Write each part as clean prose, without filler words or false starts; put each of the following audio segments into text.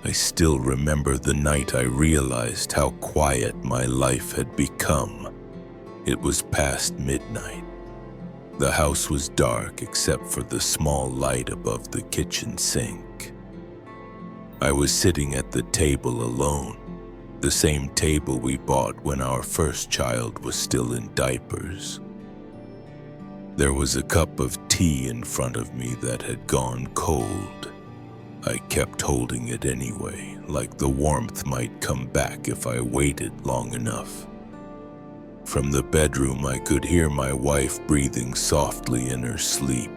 I still remember the night I realized how quiet my life had become. It was past midnight. The house was dark except for the small light above the kitchen sink. I was sitting at the table alone, the same table we bought when our first child was still in diapers. There was a cup of tea in front of me that had gone cold. I kept holding it anyway, like the warmth might come back if I waited long enough. From the bedroom, I could hear my wife breathing softly in her sleep.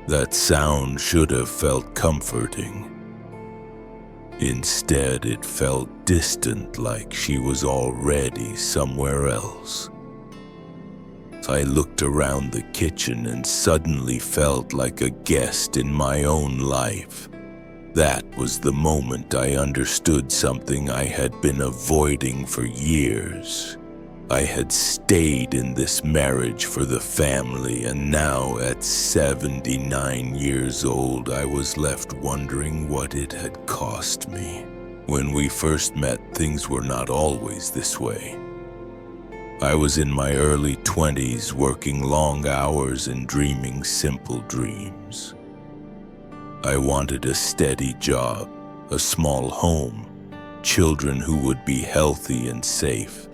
That sound should have felt comforting. Instead, it felt distant, like she was already somewhere else. I looked around the kitchen and suddenly felt like a guest in my own life. That was the moment I understood something I had been avoiding for years. I had stayed in this marriage for the family, and now at 79 years old, I was left wondering what it had cost me. When we first met, things were not always this way. I was in my early 20s, working long hours and dreaming simple dreams. I wanted a steady job, a small home, children who would be healthy and safe.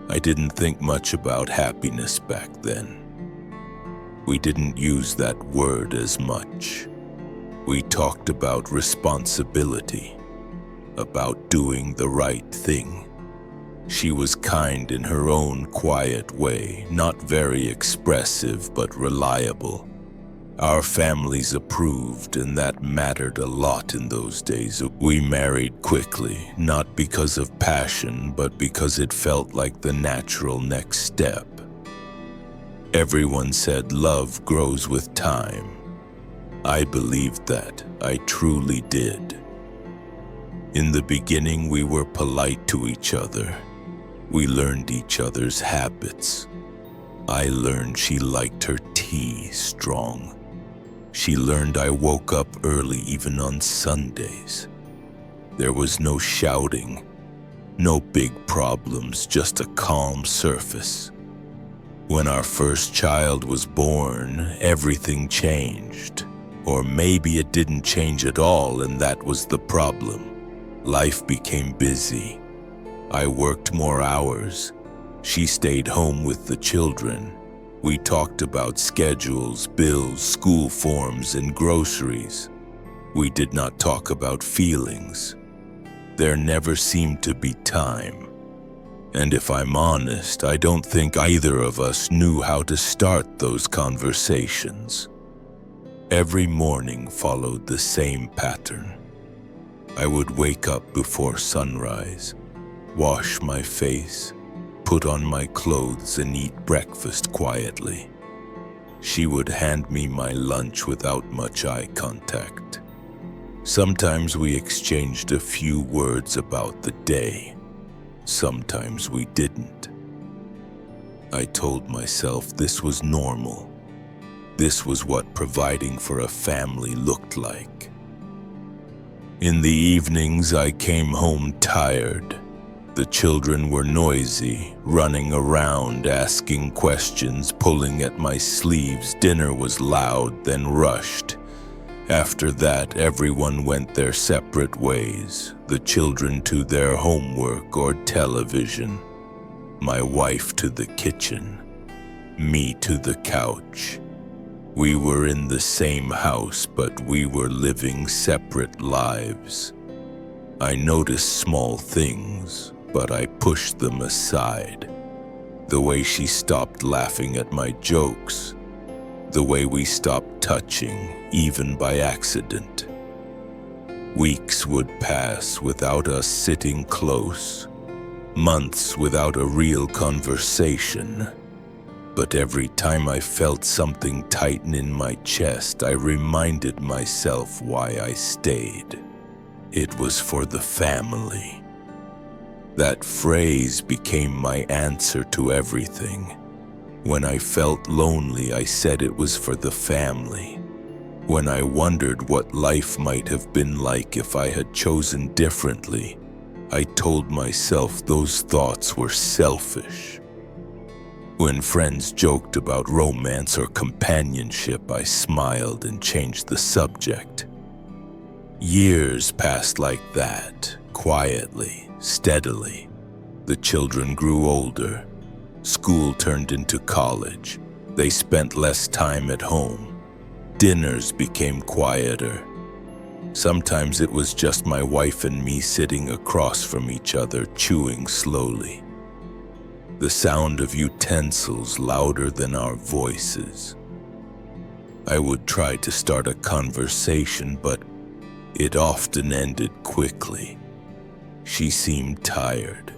I didn't think much about happiness back then. We didn't use that word as much. We talked about responsibility, about doing the right thing. She was kind in her own quiet way, not very expressive but reliable. Our families approved, and that mattered a lot in those days. We married quickly, not because of passion, but because it felt like the natural next step. Everyone said love grows with time. I believed that. I truly did. In the beginning, we were polite to each other. We learned each other's habits. I learned she liked her tea strong. She learned I woke up early even on Sundays. There was no shouting, no big problems, just a calm surface. When our first child was born, everything changed. Or maybe it didn't change at all, and that was the problem. Life became busy. I worked more hours. She stayed home with the children. We talked about schedules, bills, school forms, and groceries. We did not talk about feelings. There never seemed to be time. And if I'm honest, I don't think either of us knew how to start those conversations. Every morning followed the same pattern. I would wake up before sunrise, wash my face, put on my clothes, and eat breakfast quietly. She would hand me my lunch without much eye contact. Sometimes we exchanged a few words about the day. Sometimes we didn't. I told myself this was normal. This was what providing for a family looked like. In the evenings, I came home tired. The children were noisy, running around, asking questions, pulling at my sleeves. Dinner was loud, then rushed. After that, everyone went their separate ways, the children to their homework or television, my wife to the kitchen, me to the couch. We were in the same house, but we were living separate lives. I noticed small things, but I pushed them aside. The way she stopped laughing at my jokes. The way we stopped touching, even by accident. Weeks would pass without us sitting close. Months without a real conversation. But every time I felt something tighten in my chest, I reminded myself why I stayed. It was for the family. That phrase became my answer to everything. When I felt lonely, I said it was for the family. When I wondered what life might have been like if I had chosen differently, I told myself those thoughts were selfish. When friends joked about romance or companionship, I smiled and changed the subject. Years passed like that, quietly, steadily. The children grew older. School turned into college. They spent less time at home. Dinners became quieter. Sometimes it was just my wife and me sitting across from each other, chewing slowly. The sound of utensils louder than our voices. I would try to start a conversation, but it often ended quickly. She seemed tired,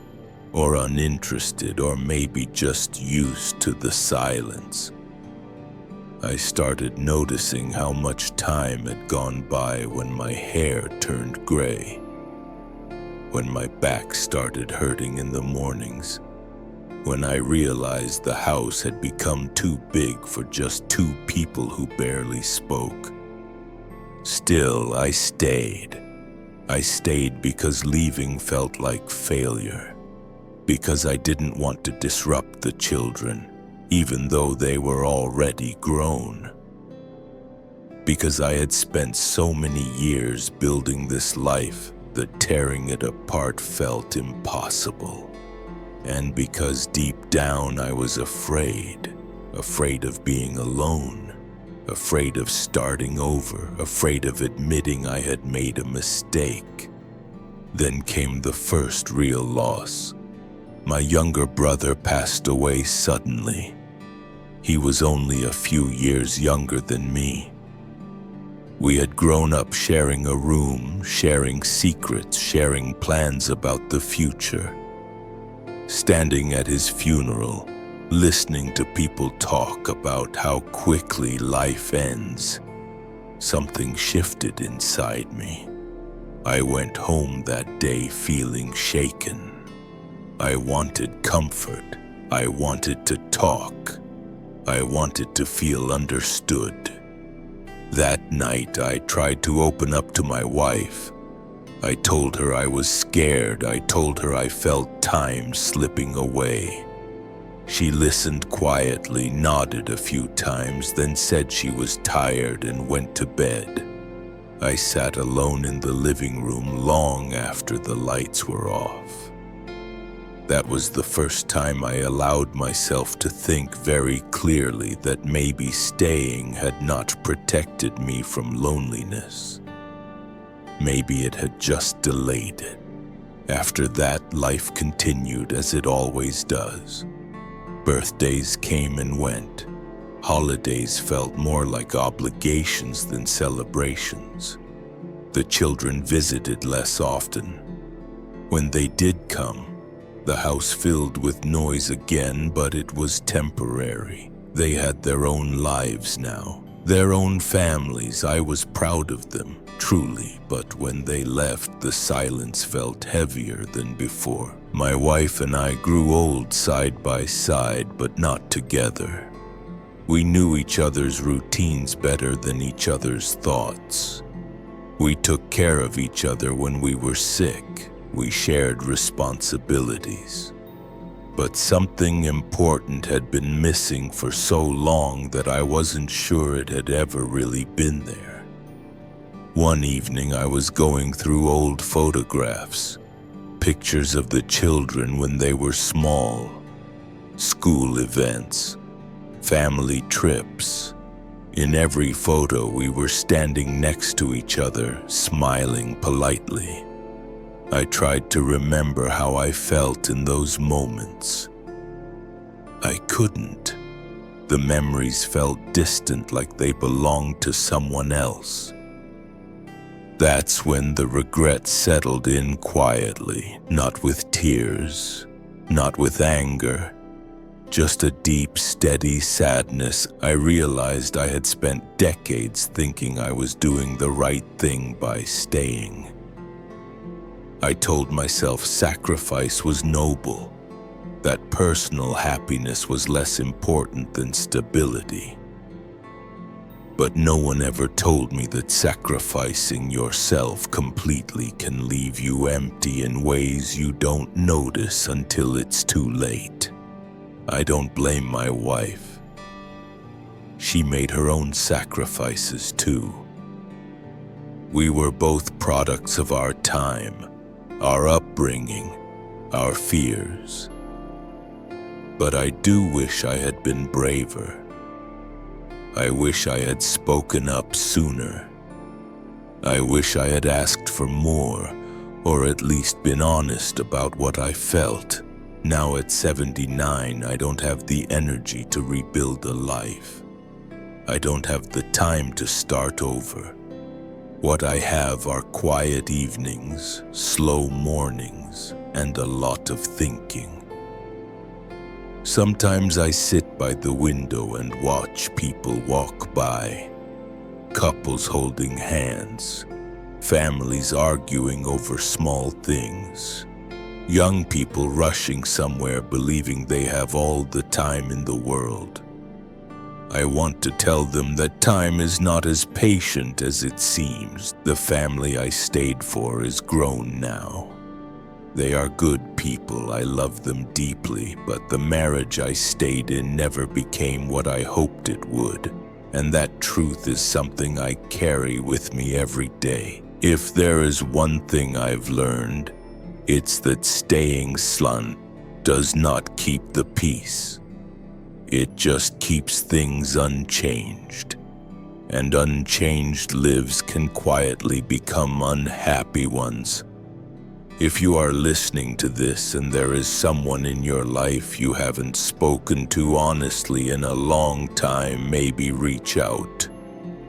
or uninterested, or maybe just used to the silence. I started noticing how much time had gone by when my hair turned gray, when my back started hurting in the mornings, when I realized the house had become too big for just two people who barely spoke. Still, I stayed. I stayed because leaving felt like failure, because I didn't want to disrupt the children, even though they were already grown. Because I had spent so many years building this life that tearing it apart felt impossible. And because deep down I was afraid of being alone, afraid of starting over, afraid of admitting I had made a mistake. Then came the first real loss. My younger brother passed away suddenly. He was only a few years younger than me. We had grown up sharing a room, sharing secrets, sharing plans about the future. Standing at his funeral, listening to people talk about how quickly life ends, something shifted inside me. I went home that day feeling shaken. I wanted comfort. I wanted to talk. I wanted to feel understood. That night, I tried to open up to my wife. I told her I was scared. I told her I felt time slipping away. She listened quietly, nodded a few times, then said she was tired and went to bed. I sat alone in the living room long after the lights were off. That was the first time I allowed myself to think very clearly that maybe staying had not protected me from loneliness. Maybe it had just delayed it. After that, life continued as it always does. Birthdays came and went. Holidays felt more like obligations than celebrations. The children visited less often. When they did come, the house filled with noise again, but it was temporary. They had their own lives now, their own families. I was proud of them, truly, but when they left, the silence felt heavier than before. My wife and I grew old side by side, but not together. We knew each other's routines better than each other's thoughts. We took care of each other when we were sick. We shared responsibilities. But something important had been missing for so long that I wasn't sure it had ever really been there. One evening I was going through old photographs, pictures of the children when they were small, school events, family trips. In every photo we were standing next to each other, smiling politely. I tried to remember how I felt in those moments. I couldn't. The memories felt distant, like they belonged to someone else. That's when the regret settled in quietly, not with tears, not with anger, just a deep, steady sadness. I realized I had spent decades thinking I was doing the right thing by staying. I told myself sacrifice was noble, that personal happiness was less important than stability. But no one ever told me that sacrificing yourself completely can leave you empty in ways you don't notice until it's too late. I don't blame my wife. She made her own sacrifices too. We were both products of our time, our upbringing, our fears. But I do wish I had been braver. I wish I had spoken up sooner. I wish I had asked for more, or at least been honest about what I felt. Now at 79, I don't have the energy to rebuild a life. I don't have the time to start over. What I have are quiet evenings, slow mornings, and a lot of thinking. Sometimes I sit by the window and watch people walk by. Couples holding hands, families arguing over small things, young people rushing somewhere believing they have all the time in the world. I want to tell them that time is not as patient as it seems. The family I stayed for is grown now. They are good people, I love them deeply, but the marriage I stayed in never became what I hoped it would. And that truth is something I carry with me every day. If there is one thing I've learned, it's that staying silent does not keep the peace. It just keeps things unchanged. And unchanged lives can quietly become unhappy ones. If you are listening to this and there is someone in your life you haven't spoken to honestly in a long time, maybe reach out.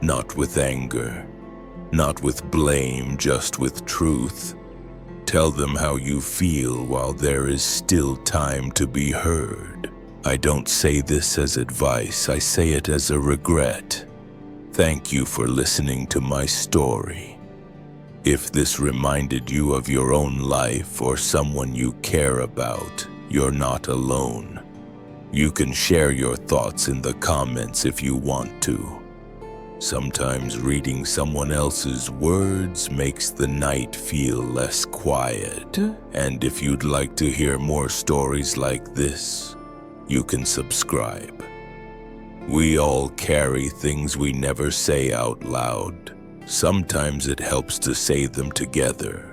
Not with anger, not with blame, just with truth. Tell them how you feel while there is still time to be heard. I don't say this as advice, I say it as a regret. Thank you for listening to my story. If this reminded you of your own life or someone you care about, you're not alone. You can share your thoughts in the comments if you want to. Sometimes reading someone else's words makes the night feel less quiet. And if you'd like to hear more stories like this, you can subscribe. We all carry things we never say out loud. Sometimes it helps to say them together.